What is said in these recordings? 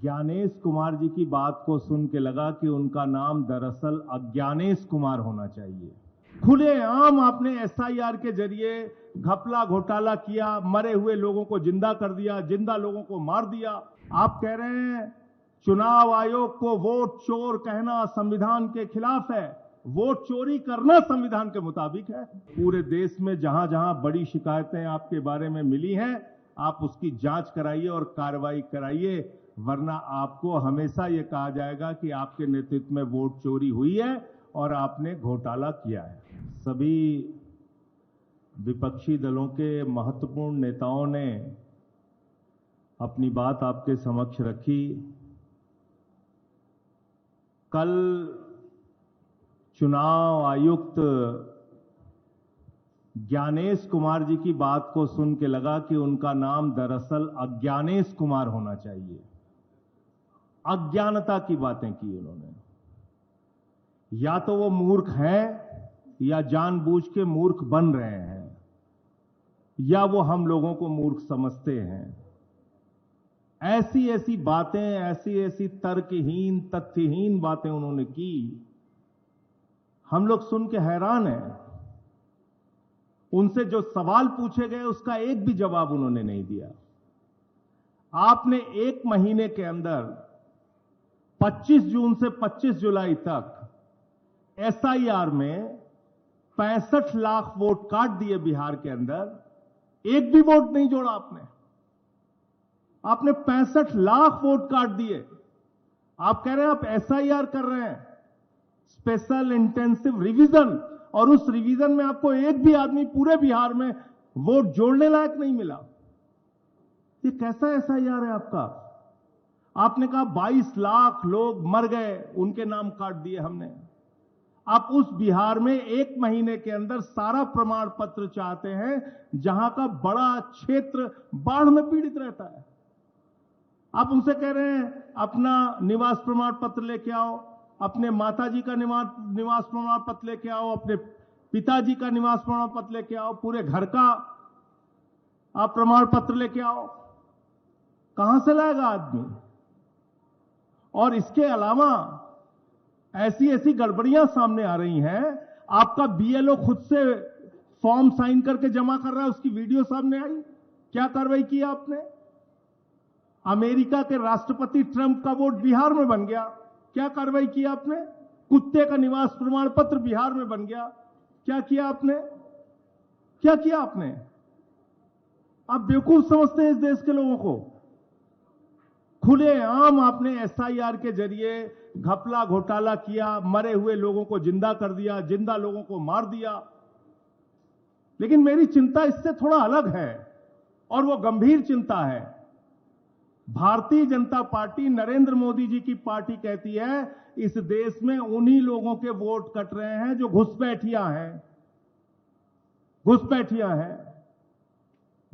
ज्ञानेश कुमार जी की बात को सुन के लगा कि उनका नाम दरअसल अज्ञानेश कुमार होना चाहिए। खुलेआम आपने एसआईआर के जरिए घपला घोटाला किया, मरे हुए लोगों को जिंदा कर दिया, जिंदा लोगों को मार दिया। आप कह रहे हैं चुनाव आयोग को वोट चोर कहना संविधान के खिलाफ है, वोट चोरी करना संविधान के मुताबिक है। पूरे देश में जहां जहां बड़ी शिकायतें आपके बारे में मिली हैं, आप उसकी जांच कराइए और कार्रवाई कराइए, वरना आपको हमेशा यह कहा जाएगा कि आपके नेतृत्व में वोट चोरी हुई है और आपने घोटाला किया है। सभी विपक्षी दलों के महत्वपूर्ण नेताओं ने अपनी बात आपके समक्ष रखी। कल चुनाव आयुक्त ज्ञानेश कुमार जी की बात को सुन के लगा कि उनका नाम दरअसल अज्ञानेश कुमार होना चाहिए। अज्ञानता की बातें की उन्होंने। या तो वो मूर्ख हैं या जानबूझ के मूर्ख बन रहे हैं, या वो हम लोगों को मूर्ख समझते हैं। ऐसी ऐसी बातें, ऐसी ऐसी तर्कहीन तथ्यहीन बातें उन्होंने की, हम लोग सुन के हैरान हैं। उनसे जो सवाल पूछे गए उसका एक भी जवाब उन्होंने नहीं दिया। आपने एक महीने के अंदर 25 जून से 25 जुलाई तक एसआईआर में 65 लाख वोट काट दिए बिहार के अंदर, एक भी वोट नहीं जोड़ा आपने 65 लाख वोट काट दिए। आप कह रहे हैं आप एसआईआर कर रहे हैं, स्पेशल इंटेंसिव रिवीजन, और उस रिवीजन में आपको एक भी आदमी पूरे बिहार में वोट जोड़ने लायक नहीं मिला। ये कैसा एसआईआर है आपका? आपने कहा 22 लाख लोग मर गए, उनके नाम काट दिए हमने। आप उस बिहार में एक महीने के अंदर सारा प्रमाण पत्र चाहते हैं जहां का बड़ा क्षेत्र बाढ़ में पीड़ित रहता है। आप उनसे कह रहे हैं अपना निवास प्रमाण पत्र लेके आओ, अपने माताजी का निवास प्रमाण पत्र लेके आओ, अपने पिताजी का निवास प्रमाण पत्र लेके आओ, पूरे घर का आप प्रमाण पत्र लेके आओ। कहां से लाएगा आदमी? और इसके अलावा ऐसी ऐसी गड़बड़ियां सामने आ रही हैं। आपका बीएलओ खुद से फॉर्म साइन करके जमा कर रहा है, उसकी वीडियो सामने आई। क्या कार्रवाई की आपने? अमेरिका के राष्ट्रपति ट्रंप का वोट बिहार में बन गया, क्या कार्रवाई की आपने? कुत्ते का निवास प्रमाण पत्र बिहार में बन गया, क्या किया आपने? क्या किया आपने? आप बेवकूफ समझते हैं इस देश के लोगों को। खुलेआम आपने एसआईआर के जरिए घपला घोटाला किया, मरे हुए लोगों को जिंदा कर दिया, जिंदा लोगों को मार दिया। लेकिन मेरी चिंता इससे थोड़ा अलग है, और वो गंभीर चिंता है। भारतीय जनता पार्टी, नरेंद्र मोदी जी की पार्टी कहती है इस देश में उन्हीं लोगों के वोट कट रहे हैं जो घुसपैठियां हैं,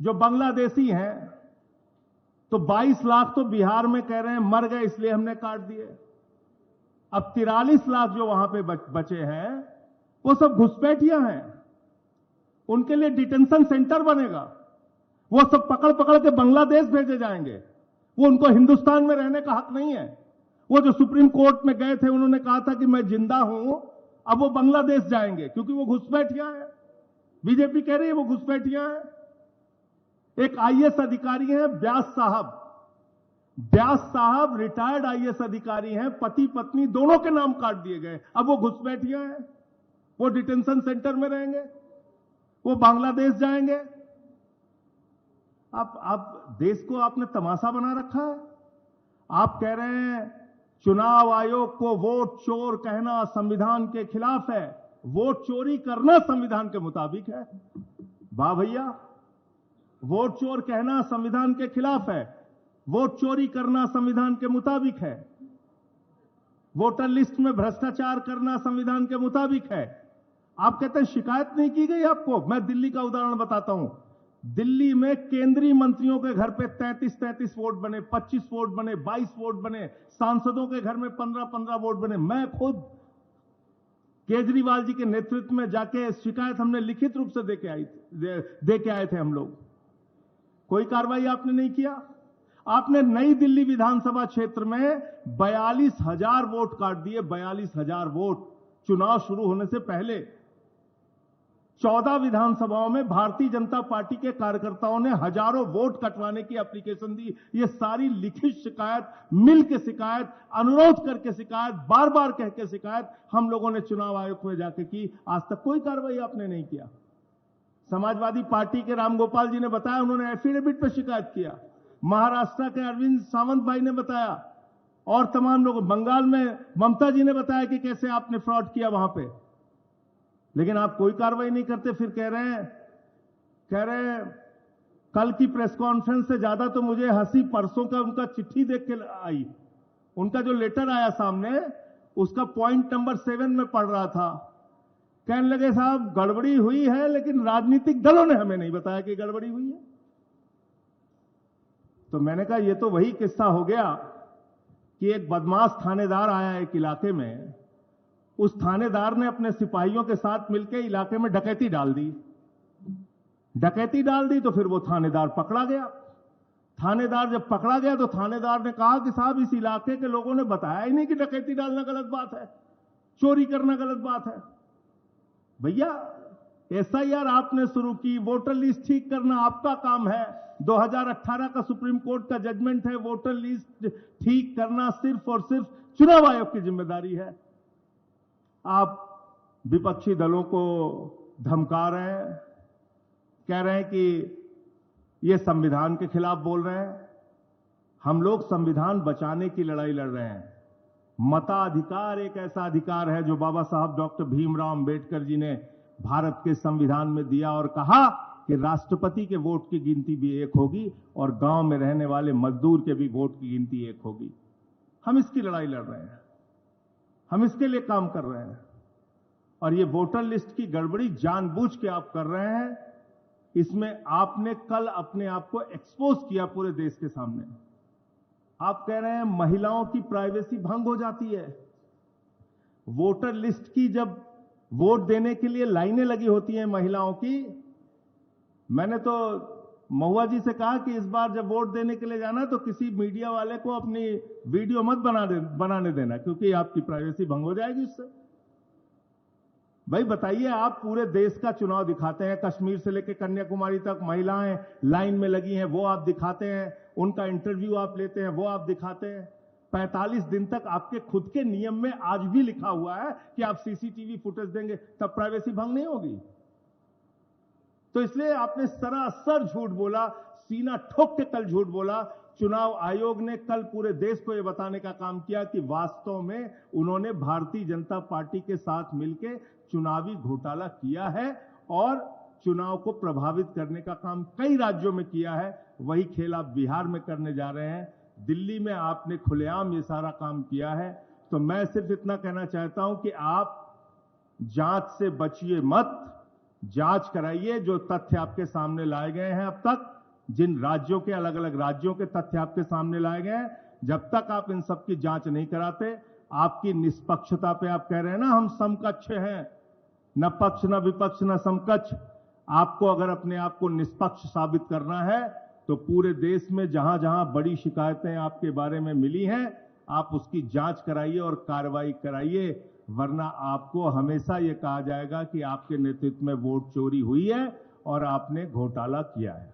जो बांग्लादेशी हैं। तो 22 लाख तो बिहार में कह रहे हैं मर गए इसलिए हमने काट दिए। अब 43 लाख जो वहां पे बचे हैं वो सब घुसपैठियां हैं। उनके लिए डिटेंशन सेंटर बनेगा, वो सब पकड़ पकड़ के बांग्लादेश भेजे जाएंगे। वो उनको हिंदुस्तान में रहने का हक नहीं है। वो जो सुप्रीम कोर्ट में गए थे, उन्होंने कहा था कि मैं जिंदा हूं, अब वो बांग्लादेश जाएंगे क्योंकि वो घुसपैठियां हैं। बीजेपी कह रही है वो घुसपैठियां हैं। एक आईएएस अधिकारी हैं व्यास साहब रिटायर्ड आईएएस अधिकारी हैं, पति पत्नी दोनों के नाम काट दिए गए। अब वो घुसपैठियां हैं, वो डिटेंशन सेंटर में रहेंगे, वो बांग्लादेश जाएंगे। आप देश को आपने तमाशा बना रखा है। आप कह रहे हैं चुनाव आयोग को वोट चोर कहना संविधान के खिलाफ है, वोट चोरी करना संविधान के मुताबिक है। वाह भैया, वोट चोर कहना संविधान के खिलाफ है, वोट चोरी करना संविधान के मुताबिक है, वोटर लिस्ट में भ्रष्टाचार करना संविधान के मुताबिक है। आप कहते हैं शिकायत नहीं की गई आपको। मैं दिल्ली का उदाहरण बताता हूं। दिल्ली में केंद्रीय मंत्रियों के घर पे 33 वोट बने, 25 वोट बने, 22 वोट बने, सांसदों के घर में 15 वोट बने। मैं खुद केजरीवाल जी के नेतृत्व में जाके शिकायत हमने लिखित रूप से दे के आए थे हम लोग। कोई कार्रवाई आपने नहीं किया। आपने नई दिल्ली विधानसभा क्षेत्र में 42,000 वोट काट दिए, 42,000 वोट चुनाव शुरू होने से पहले। 14 विधानसभाओं में भारतीय जनता पार्टी के कार्यकर्ताओं ने हजारों वोट कटवाने की एप्लीकेशन दी। ये सारी लिखित शिकायत, मिल के शिकायत, अनुरोध करके शिकायत, बार बार कह के शिकायत हम लोगों ने चुनाव आयोग में जाके की। आज तक कोई कार्रवाई आपने नहीं किया। समाजवादी पार्टी के रामगोपाल जी ने बताया, उन्होंने एफिडेविट पर शिकायत किया। महाराष्ट्र के अरविंद सावंत भाई ने बताया और तमाम लोग, बंगाल में ममता जी ने बताया कि कैसे आपने फ्रॉड किया वहां पे। लेकिन आप कोई कार्रवाई नहीं करते। फिर कह रहे हैं कल की प्रेस कॉन्फ्रेंस से ज्यादा तो मुझे हंसी परसों का उनका चिट्ठी देख के आई। उनका जो लेटर आया सामने, उसका पॉइंट नंबर 7 में पढ़ रहा था। कहने लगे साहब गड़बड़ी हुई है, लेकिन राजनीतिक दलों ने हमें नहीं बताया कि गड़बड़ी हुई है। तो मैंने कहा ये तो वही किस्सा हो गया कि एक बदमाश थानेदार आया एक इलाके में, उस थानेदार ने अपने सिपाहियों के साथ मिलकर इलाके में डकैती डाल दी। डकैती डाल दी तो फिर वो थानेदार पकड़ा गया। थानेदार जब पकड़ा गया तो थानेदार ने कहा कि साहब इस इलाके के लोगों ने बताया ही नहीं कि डकैती डालना गलत बात है, चोरी करना गलत बात है। भैया एसआईआर आपने शुरू की, वोटर लिस्ट ठीक करना आपका काम है। 2018 का सुप्रीम कोर्ट का जजमेंट है, वोटर लिस्ट ठीक करना सिर्फ और सिर्फ चुनाव आयोग की जिम्मेदारी है। आप विपक्षी दलों को धमका रहे हैं, कह रहे हैं कि ये संविधान के खिलाफ बोल रहे हैं। हम लोग संविधान बचाने की लड़ाई लड़ रहे हैं। मताधिकार एक ऐसा अधिकार है जो बाबा साहब डॉक्टर भीमराव अंबेडकर जी ने भारत के संविधान में दिया और कहा कि राष्ट्रपति के वोट की गिनती भी एक होगी और गांव में रहने वाले मजदूर के भी वोट की गिनती एक होगी। हम इसकी लड़ाई लड़ रहे हैं, हम इसके लिए काम कर रहे हैं। और ये वोटर लिस्ट की गड़बड़ी जानबूझ के आप कर रहे हैं। इसमें आपने कल अपने आप को एक्सपोज किया पूरे देश के सामने। आप कह रहे हैं महिलाओं की प्राइवेसी भंग हो जाती है। वोटर लिस्ट की जब वोट देने के लिए लाइनें लगी होती हैं महिलाओं की, मैंने तो महुआ जी से कहा कि इस बार जब वोट देने के लिए जाना तो किसी मीडिया वाले को अपनी वीडियो मत बनाने देना, क्योंकि आपकी प्राइवेसी भंग हो जाएगी उससे। भाई बताइए, आप पूरे देश का चुनाव दिखाते हैं, कश्मीर से लेकर कन्याकुमारी तक महिलाएं लाइन में लगी हैं, वो आप दिखाते हैं। उनका इंटरव्यू आप लेते हैं, वो आप दिखाते हैं। 45 दिन तक आपके खुद के नियम में आज भी लिखा हुआ है कि आप सीसीटीवी फुटेज देंगे, तब प्राइवेसी भंग नहीं होगी। तो इसलिए आपने सरासर झूठ बोला, सीना ठोक के कल झूठ बोला। चुनाव आयोग ने कल पूरे देश को यह बताने का काम किया कि वास्तव में उन्होंने भारतीय जनता पार्टी के साथ मिलकर चुनावी घोटाला किया है और चुनाव को प्रभावित करने का काम कई राज्यों में किया है। वही खेल आप बिहार में करने जा रहे हैं। दिल्ली में आपने खुलेआम ये सारा काम किया है। तो मैं सिर्फ इतना कहना चाहता हूं कि आप जांच से बचिए मत, जांच कराइए। जो तथ्य आपके सामने लाए गए हैं अब तक, जिन राज्यों के, अलग अलग राज्यों के तथ्य आपके सामने लाए गए हैं, जब तक आप इन सब की जांच नहीं कराते, आपकी निष्पक्षता पे आप कह रहे हैं ना हम समकक्ष हैं, न पक्ष न विपक्ष न समकक्ष। आपको अगर अपने आप को निष्पक्ष साबित करना है तो पूरे देश में जहां जहां बड़ी शिकायतें आपके बारे में मिली हैं, आप उसकी जांच कराइए और कार्रवाई कराइए। वरना आपको हमेशा यह कहा जाएगा कि आपके नेतृत्व में वोट चोरी हुई है और आपने घोटाला किया है।